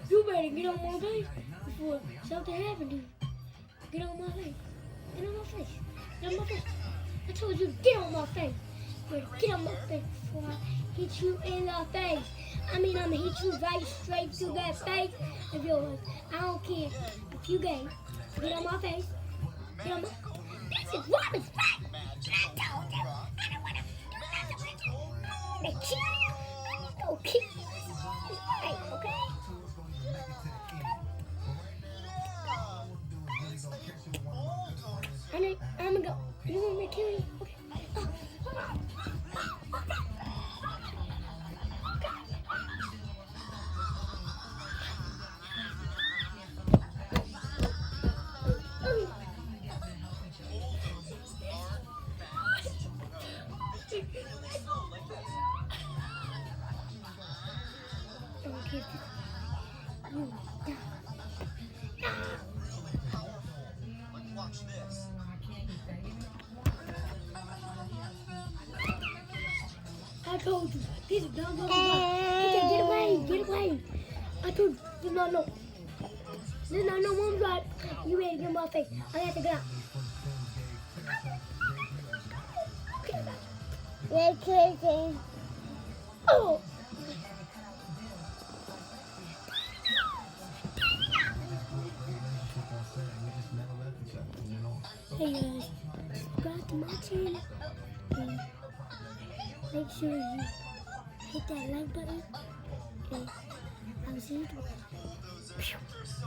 You better get on my face before something happens to you. Get on my face. Get on my face. Get on my face. I told you to get on my face. You better get on my face before I hit you in the face. I mean, I'm gonna hit you right straight through that face of yours. I don't care if you gay. Get on my face. Get on my. This is Robin's face. I told you. I don't wanna do nothing with you. I wanna kill you. I'm gonna kill you. Right, okay? I'm gonna go. You want me to kill you? Okay. Okay. You. Watch this. I told you. This is dumb. Get away. Get away. I told you. This is not no. This is not no mom's right. You ready to get in my face. I got to get out. Okay. Oh. Hey guys, subscribe to my channel and make sure you hit that like button and I'll see you tomorrow.